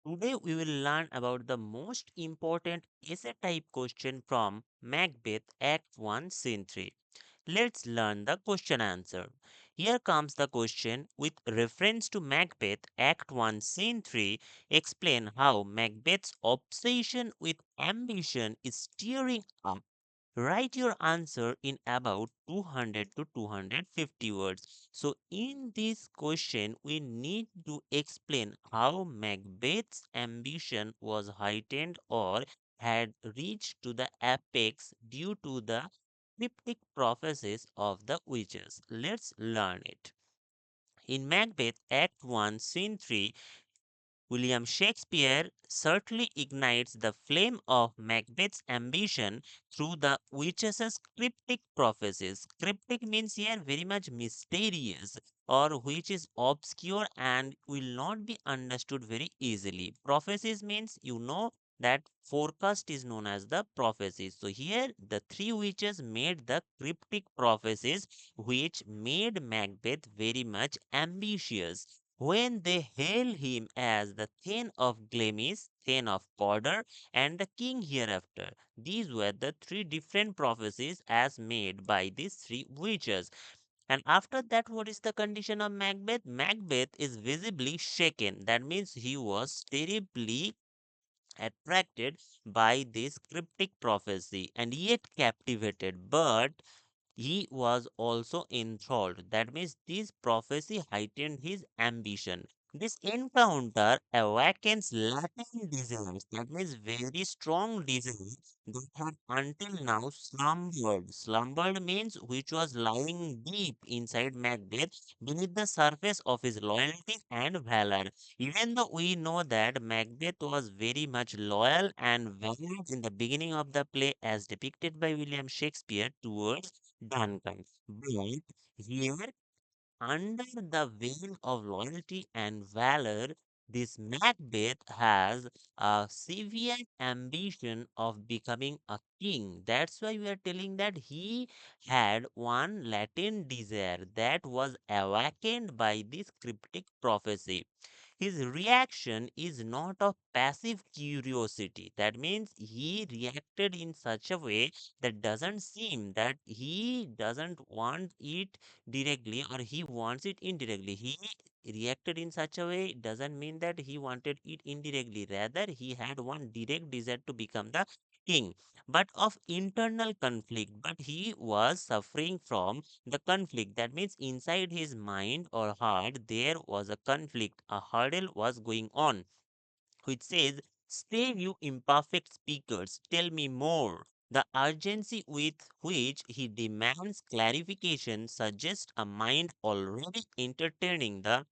Today we will learn about the most important essay type question from Macbeth Act 1 Scene 3. Let's learn the question answer. Here comes the question with reference to Macbeth Act 1 Scene 3. Explain how Macbeth's obsession with ambition is steering up. Write your answer in about 200 to 250 words. So, in this question, we need to explain how Macbeth's ambition was heightened or had reached to the apex due to the cryptic prophecies of the witches. Let's learn it. In Macbeth Act 1, Scene 3, William Shakespeare certainly ignites the flame of Macbeth's ambition through the witches' cryptic prophecies. Cryptic means here very much mysterious or which is obscure and will not be understood very easily. Prophecies means that forecast is known as the prophecies. So here the three witches made the cryptic prophecies which made Macbeth very much ambitious when they hail him as the Thane of Glamis, Thane of Cawdor, and the king hereafter. These were the three different prophecies as made by these three witches. And after that, what is the condition of Macbeth? Macbeth is visibly shaken. That means he was terribly attracted by this cryptic prophecy and yet captivated. But he was also enthralled. That means this prophecy heightened his ambition. This encounter awakens latent desires. That means very strong desires that had until now slumbered. Slumbered means which was lying deep inside Macbeth beneath the surface of his loyalty and valor. Even though we know that Macbeth was very much loyal and valiant in the beginning of the play as depicted by William Shakespeare towards Duncan. But here, under the veil of loyalty and valor, this Macbeth has a severe ambition of becoming a king. That's why we are telling that he had one latent desire that was awakened by this cryptic prophecy. His reaction is not of passive curiosity. That means he reacted in such a way that doesn't seem that he doesn't want it directly or he wants it indirectly. He reacted in such a way doesn't mean that he wanted it indirectly. Rather, he had one direct desire to become the king, but of internal conflict. But he was suffering from the conflict. That means inside his mind or heart, there was a conflict, a hurdle was going on, which says, "Stay, you imperfect speakers, tell me more." The urgency with which he demands clarification suggests a mind already entertaining the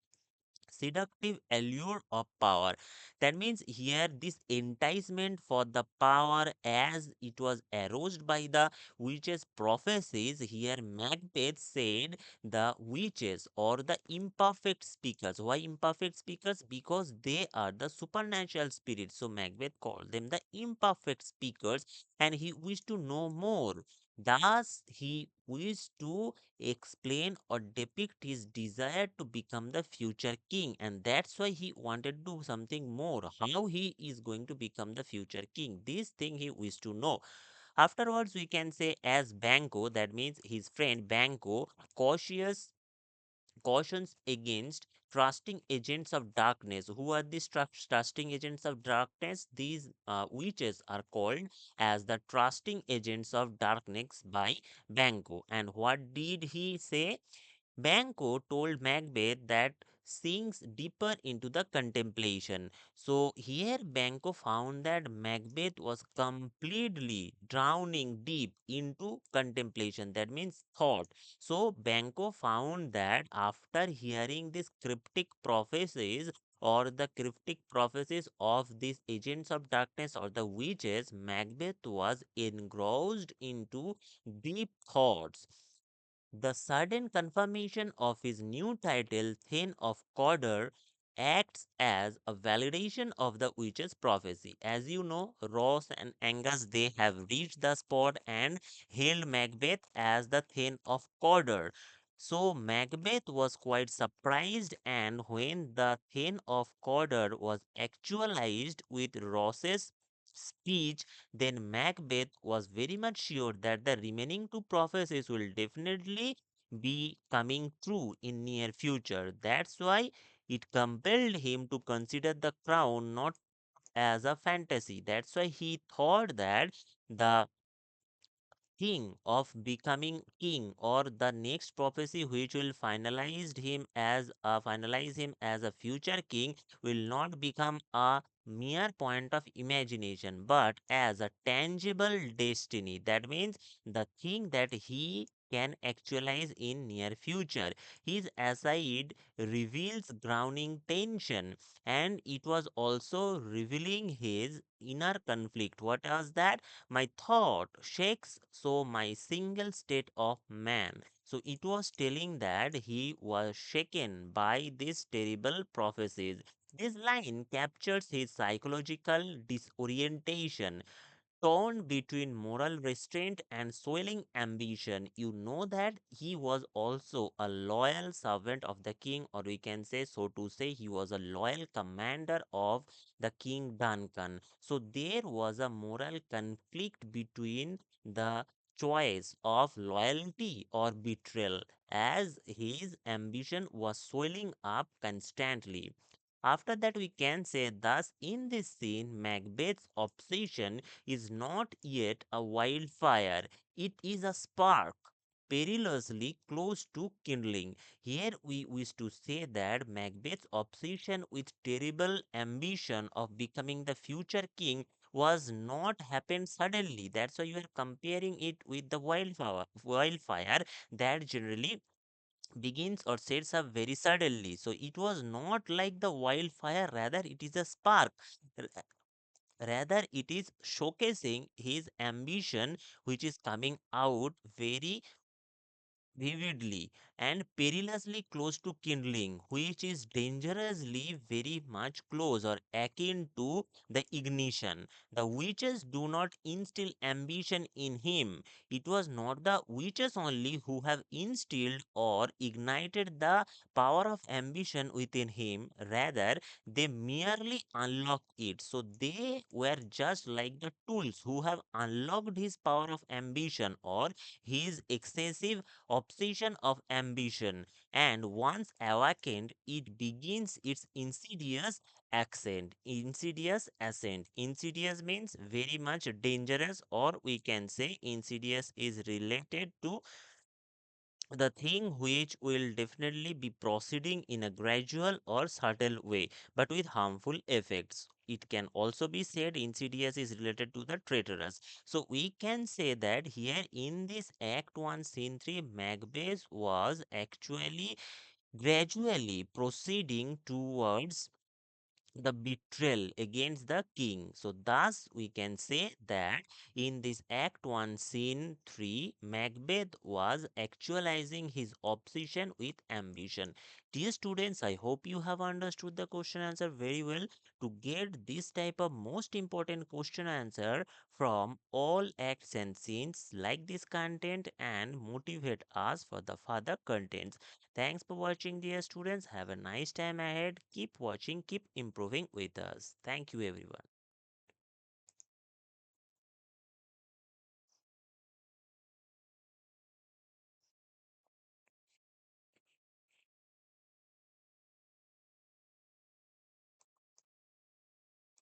seductive allure of power. That means here this enticement for the power as it was aroused by the witches' prophecies. Here Macbeth said the witches or the imperfect speakers. Why imperfect speakers? Because they are the supernatural spirits. So Macbeth called them the imperfect speakers and he wished to know more. Thus, he wished to explain or depict his desire to become the future king, and that's why he wanted to do something more. How he is going to become the future king, this thing he wished to know. Afterwards, we can say as Banquo, that means his friend Banquo, cautious cautions against trusting agents of darkness. Who are these trusting agents of darkness? These witches are called as the trusting agents of darkness by Banquo. And what did he say? Banquo told Macbeth that sinks deeper into the contemplation. So here Banquo found that Macbeth was completely drowning deep into contemplation. That means thought. So Banquo found that after hearing these cryptic prophecies or the cryptic prophecies of these agents of darkness or the witches, Macbeth was engrossed into deep thoughts. The sudden confirmation of his new title, Thane of Cawdor, acts as a validation of the witch's prophecy. As you know, Ross and Angus they have reached the spot and hailed Macbeth as the Thane of Cawdor. So Macbeth was quite surprised, and when the Thane of Cawdor was actualized with Ross's speech, then Macbeth was very much sure that the remaining two prophecies will definitely be coming true in near future. That's why it compelled him to consider the crown not as a fantasy. That's why he thought that the thing of becoming king, or the next prophecy which will finalize him as a future king, will not become a mere point of imagination but as a tangible destiny. That means the thing that he can actualize in near future. His aside reveals grounding tension, and it was also revealing his inner conflict. What was that? My thought shakes, so my single state of man. So it was telling that he was shaken by these terrible prophecies. This line captures his psychological disorientation, torn between moral restraint and swelling ambition. You know that he was also a loyal servant of the king, or we can say, so to say, he was a loyal commander of the King Duncan. So there was a moral conflict between the choice of loyalty or betrayal, as his ambition was swelling up constantly. After that, we can say, thus, in this scene, Macbeth's obsession is not yet a wildfire, it is a spark perilously close to kindling. Here we wish to say that Macbeth's obsession with terrible ambition of becoming the future king was not happened suddenly. That's why you are comparing it with the wildfire that generally begins or sets up very suddenly. So it was not like the wildfire, rather it is a spark. R- Rather, it is showcasing his ambition, which is coming out very vividly and perilously close to kindling, which is dangerously very much close or akin to the ignition. The witches do not instill ambition in him. It was not the witches only who have instilled or ignited the power of ambition within him, rather, they merely unlocked it. So they were just like the tools who have unlocked his power of ambition or his excessive obsession of ambition, and once awakened, it begins its insidious ascent. Insidious means very much dangerous, or we can say insidious is related to the thing which will definitely be proceeding in a gradual or subtle way, but with harmful effects. It can also be said insidious is related to the traitorous. So we can say that here in this Act 1, Scene 3, Macbeth was actually gradually proceeding towards the betrayal against the king. So, thus, we can say that in this Act 1, Scene 3, Macbeth was actualizing his obsession with ambition. Dear students, I hope you have understood the question answer very well. To get this type of most important question answer from all acts and scenes, like this content and motivate us for the further contents. Thanks for watching, dear students. Have a nice time ahead. Keep watching, keep improving with us. Thank you, everyone.